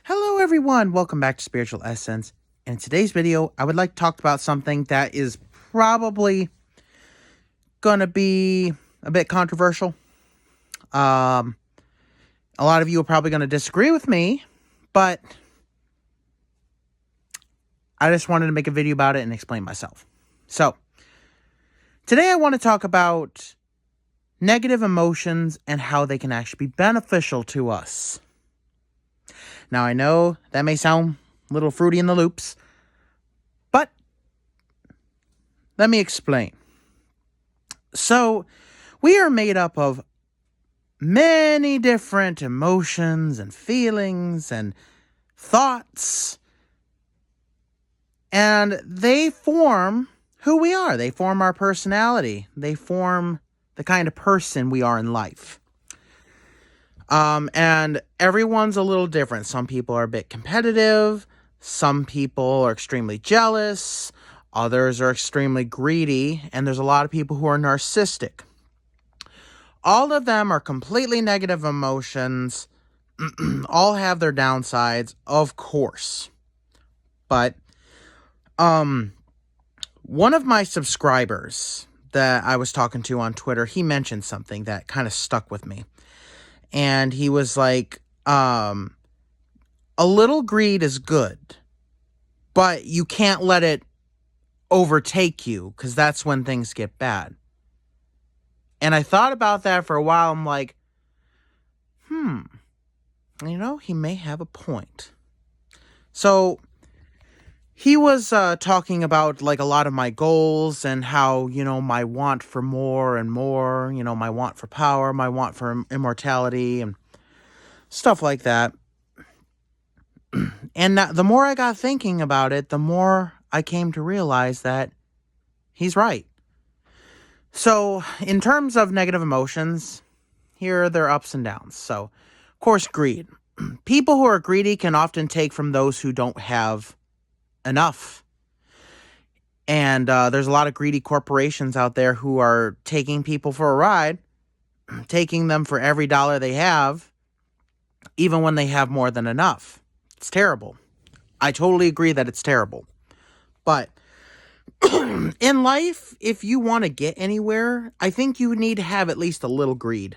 Hello everyone, welcome back to Spiritual Essence. In today's video, I would like to talk about something that is probably gonna be a bit controversial. A lot of you are probably gonna disagree with me, but I just wanted to make a video about it and explain myself. So, today I want to talk about negative emotions and how they can actually be beneficial to us. Now, I know that may sound a little fruity in the loops, but let me explain. So, we are made up of many different emotions and feelings and thoughts, and they form who we are. They form our personality. They form the kind of person we are in life. And everyone's a little different. Some people are a bit competitive. Some people are extremely jealous. Others are extremely greedy. And there's a lot of people who are narcissistic. All of them are completely negative emotions. All have their downsides, of course. But, one of my subscribers that I was talking to on Twitter, he mentioned something that kind of stuck with me. And he was like, a little greed is good, but you can't let it overtake you, because that's when things get bad. And I thought about that for a while. I'm like, he may have a point. So he was talking about like a lot of my goals and how, my want for more and more, my want for power, my want for immortality and stuff like that. And the more I got thinking about it, the more I came to realize that he's right. So in terms of negative emotions, here are their ups and downs. So, of course, greed. People who are greedy can often take from those who don't have enough. And there's a lot of greedy corporations out there who are taking people for a ride, taking them for every dollar they have, even when they have more than enough. It's terrible. I totally agree that it's terrible. But in life, if you want to get anywhere, I think you need to have at least a little greed.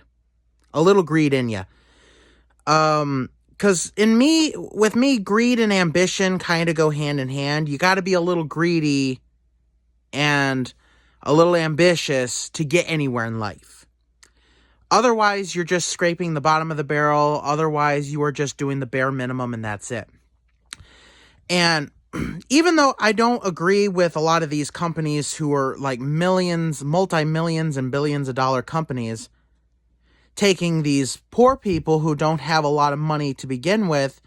A little greed in you. Because with me, greed and ambition kind of go hand in hand. You got to be a little greedy and a little ambitious to get anywhere in life. Otherwise, you're just scraping the bottom of the barrel. Otherwise, you are just doing the bare minimum and that's it. And even though I don't agree with a lot of these companies who are like millions, multi-millions and billions of dollar companies, taking these poor people who don't have a lot of money to begin with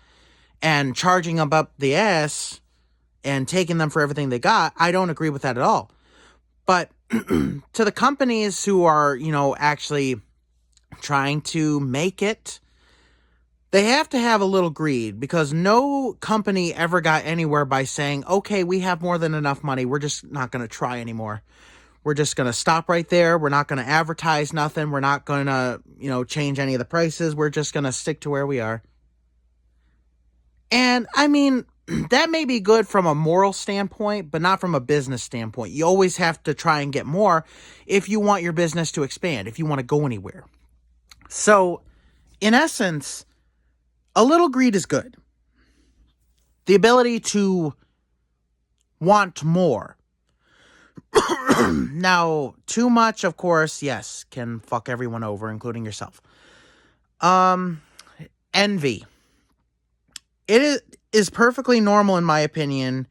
and charging them up the ass and taking them for everything they got, I don't agree with that at all. But to the companies who are, actually trying to make it, they have to have a little greed, because no company ever got anywhere by saying, okay, we have more than enough money, we're just not going to try anymore. We're just going to stop right there. We're not going to advertise nothing. We're not going to, change any of the prices. We're just going to stick to where we are. And I mean, that may be good from a moral standpoint, but not from a business standpoint. You always have to try and get more if you want your business to expand, if you want to go anywhere. So, in essence, a little greed is good. The ability to want more. Now, too much, of course, yes, can fuck everyone over, including yourself. Envy. It is perfectly normal, in my opinion,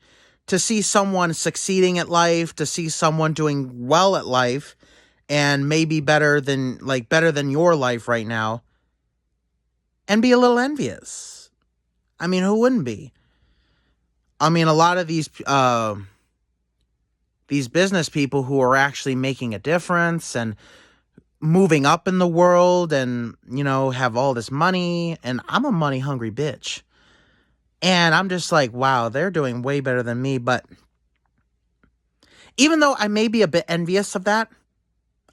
to see someone succeeding at life, to see someone doing well at life, and maybe better than your life right now, and be a little envious. I mean, who wouldn't be? I mean, a lot of these business people who are actually making a difference and moving up in the world and, have all this money, and I'm a money hungry bitch. And I'm just like, wow, they're doing way better than me. But even though I may be a bit envious of that,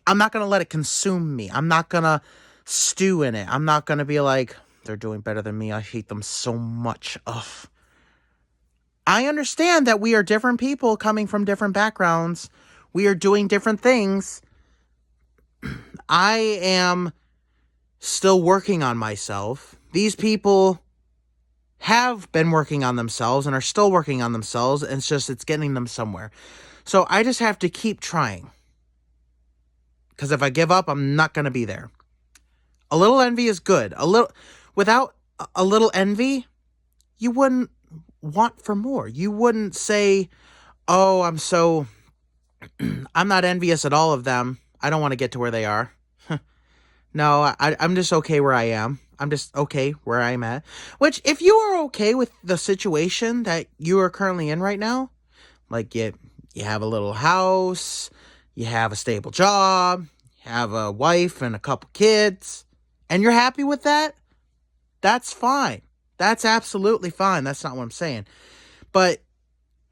I'm not going to let it consume me. I'm not going to stew in it. I'm not going to be like, they're doing better than me. I hate them so much. Ugh. I understand that we are different people coming from different backgrounds. We are doing different things. I am still working on myself. These people have been working on themselves and are still working on themselves. And it's getting them somewhere. So I just have to keep trying. Because if I give up, I'm not going to be there. A little envy is good. Without a little envy, you wouldn't want for more. You wouldn't say, oh, I'm not envious at all of them. I don't want to get to where they are. No, I'm just okay where I am. I'm just okay where I'm at. Which, if you are okay with the situation that you are currently in right now, like you have a little house, you have a stable job, you have a wife and a couple kids, and you're happy with that, that's fine. That's absolutely fine. That's not what I'm saying. But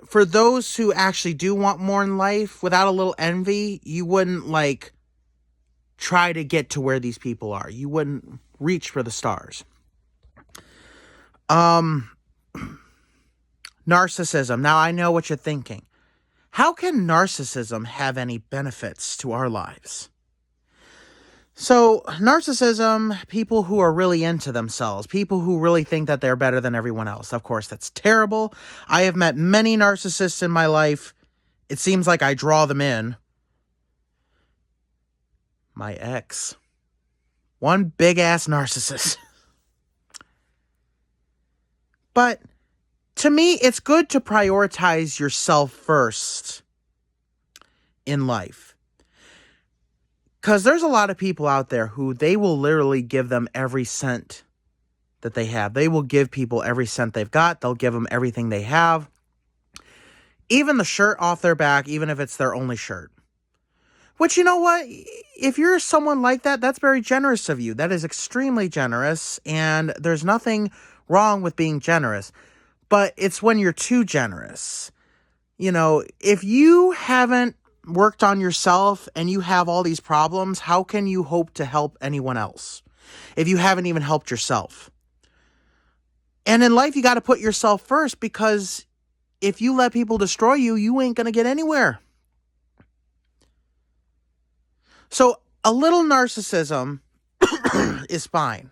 for those who actually do want more in life, without a little envy, you wouldn't try to get to where these people are. You wouldn't reach for the stars. Narcissism. Now I know what you're thinking. How can narcissism have any benefits to our lives? So, narcissism, people who are really into themselves, people who really think that they're better than everyone else. Of course, that's terrible. I have met many narcissists in my life. It seems like I draw them in. My ex. One big-ass narcissist. But to me, it's good to prioritize yourself first in life. Because there's a lot of people out there who they will literally give them every cent that they have. They will give people every cent they've got. They'll give them everything they have. Even the shirt off their back, even if it's their only shirt. Which, you know what? If you're someone like that, that's very generous of you. That is extremely generous, and there's nothing wrong with being generous. But it's when you're too generous. You know, if you haven't worked on yourself and you have all these problems, how can you hope to help anyone else if you haven't even helped yourself? And in life, you got to put yourself first, because if you let people destroy you, you ain't going to get anywhere. So a little narcissism is fine.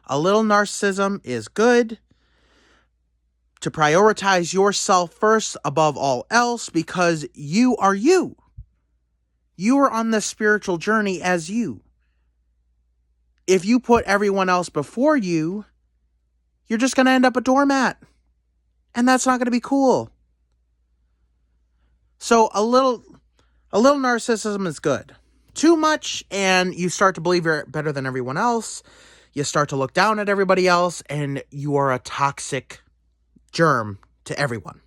A little narcissism is good. To prioritize yourself first above all else, because you are you. You are on this spiritual journey as you. If you put everyone else before you, you're just going to end up a doormat. And that's not going to be cool. So a little narcissism is good. Too much, and you start to believe you're better than everyone else. You start to look down at everybody else, and you are a toxic germ to everyone.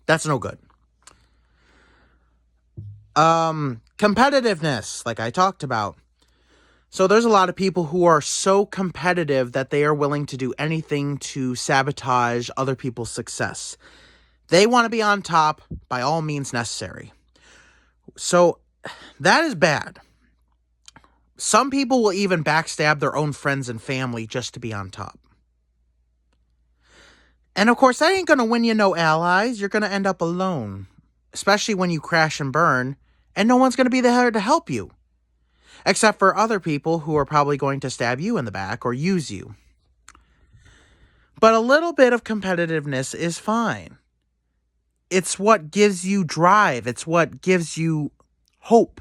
That's no good. Competitiveness, like I talked about. So there's a lot of people who are so competitive that they are willing to do anything to sabotage other people's success. They want to be on top by all means necessary. So that is bad. Some people will even backstab their own friends and family just to be on top. And of course, that ain't going to win you no allies. You're going to end up alone, especially when you crash and burn, and no one's going to be there to help you, except for other people who are probably going to stab you in the back or use you. But a little bit of competitiveness is fine. It's what gives you drive. It's what gives you hope.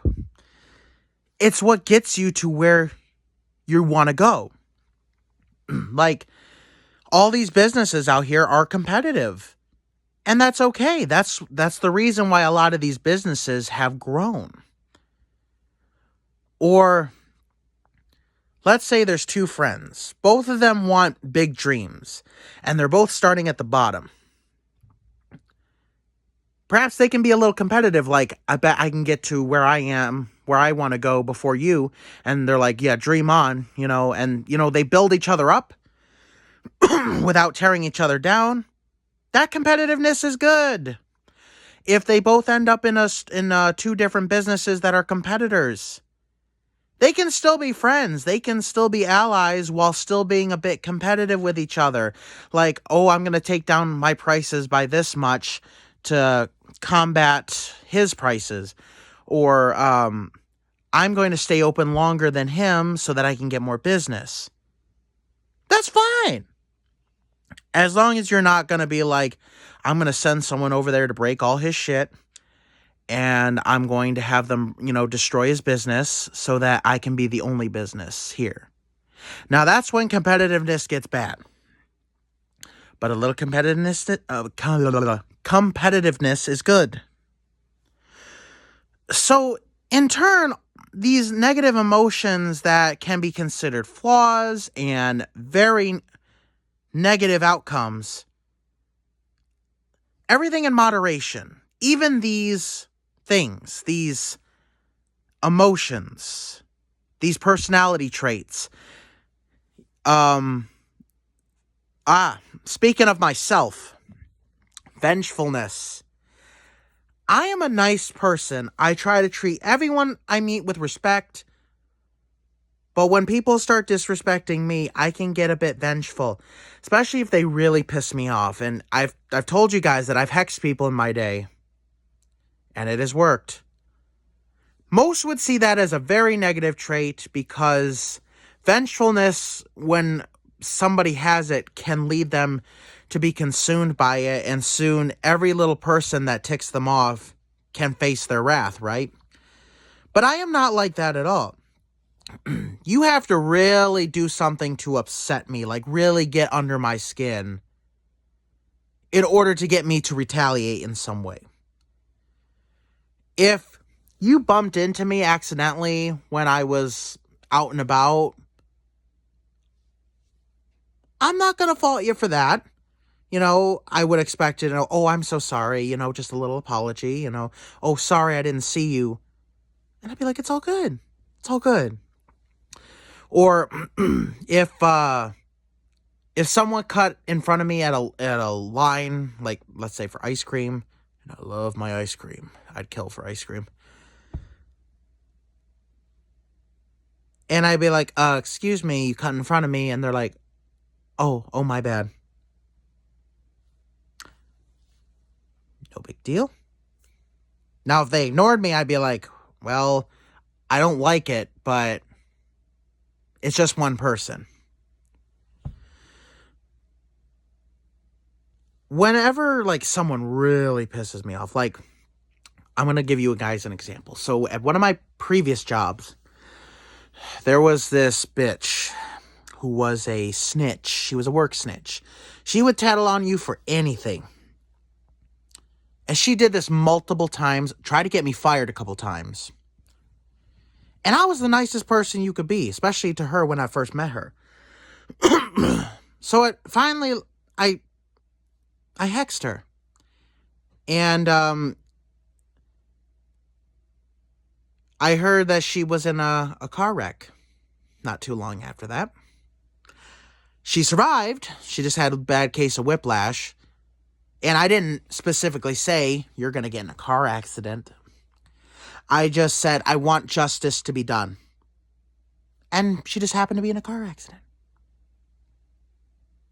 It's what gets you to where you want to go. Like, all these businesses out here are competitive. And that's okay. That's the reason why a lot of these businesses have grown. Or let's say there's two friends. Both of them want big dreams, and they're both starting at the bottom. Perhaps they can be a little competitive, like, I bet I can get to where I am, where I want to go before you. And they're like, yeah, dream on, and, they build each other up without tearing each other down. That competitiveness is good. If they both end up in two different businesses that are competitors, They can still be friends. They can still be allies while still being a bit competitive with each other. Like, oh, I'm going to take down my prices by this much to combat his prices. Or I'm going to stay open longer than him so that I can get more business. That's fine. As long as you're not going to be like, I'm going to send someone over there to break all his shit, and I'm going to have them, destroy his business so that I can be the only business here. Now, that's when competitiveness gets bad. But a little competitiveness is good. So, in turn, these negative emotions that can be considered flaws and very negative outcomes, everything in moderation, even these things, these emotions, these personality traits. Speaking of myself, vengefulness. I am a nice person. I try to treat everyone I meet with respect. But when people start disrespecting me, I can get a bit vengeful, especially if they really piss me off. And I've told you guys that I've hexed people in my day, and it has worked. Most would see that as a very negative trait because vengefulness, when somebody has it, can lead them to be consumed by it, and soon every little person that ticks them off can face their wrath, right? But I am not like that at all. You have to really do something to upset me, like really get under my skin, in order to get me to retaliate in some way. If you bumped into me accidentally when I was out and about, I'm not going to fault you for that. I would expect, oh, I'm so sorry, just a little apology, oh, sorry, I didn't see you. And I'd be like, it's all good. It's all good. Or if someone cut in front of me at a line, like, let's say for ice cream, and I love my ice cream. I'd kill for ice cream. And I'd be like, excuse me, you cut in front of me. And they're like, oh, my bad. No big deal. Now, if they ignored me, I'd be like, well, I don't like it, but it's just one person. Whenever, someone really pisses me off, I'm going to give you guys an example. So, at one of my previous jobs, there was this bitch who was a snitch. She was a work snitch. She would tattle on you for anything. And she did this multiple times, tried to get me fired a couple times. And I was the nicest person you could be, especially to her when I first met her. So finally, I hexed her. And I heard that she was in a car wreck not too long after that. She survived. She just had a bad case of whiplash. And I didn't specifically say, you're going to get in a car accident. I just said, I want justice to be done. And she just happened to be in a car accident.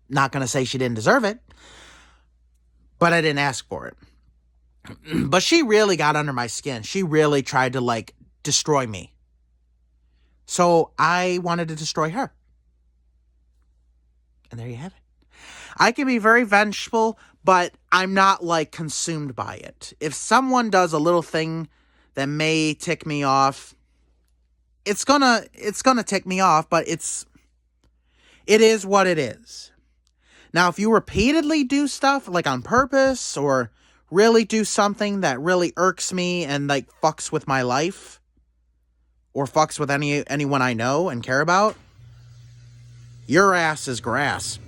Not going to say she didn't deserve it, but I didn't ask for it. But she really got under my skin. She really tried to, destroy me. So I wanted to destroy her. And there you have it. I can be very vengeful, but I'm not, consumed by it. If someone does a little thing that may tick me off, it's gonna tick me off, but it is what it is. Now, if you repeatedly do stuff, on purpose, or really do something that really irks me and, fucks with my life, or fucks with anyone I know and care about, your ass is grass.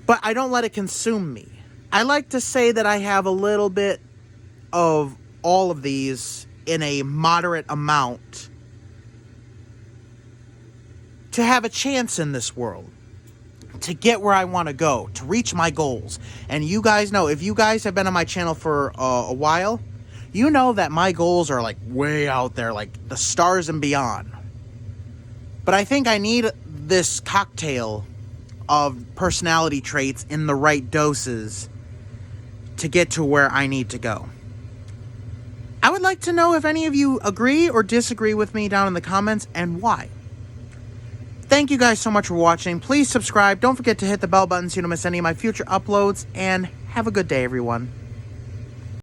But I don't let it consume me. I like to say that I have a little bit of all of these in a moderate amount to have a chance in this world, to get where I want to go, to reach my goals. And you guys know, if you guys have been on my channel for a while, you know that my goals are like way out there, like the stars and beyond. But I think I need this cocktail of personality traits in the right doses to get to where I need to go. I would like to know if any of you agree or disagree with me down in the comments, and why. Thank you guys so much for watching. Please subscribe. Don't forget to hit the bell button so you don't miss any of my future uploads, and have a good day, everyone.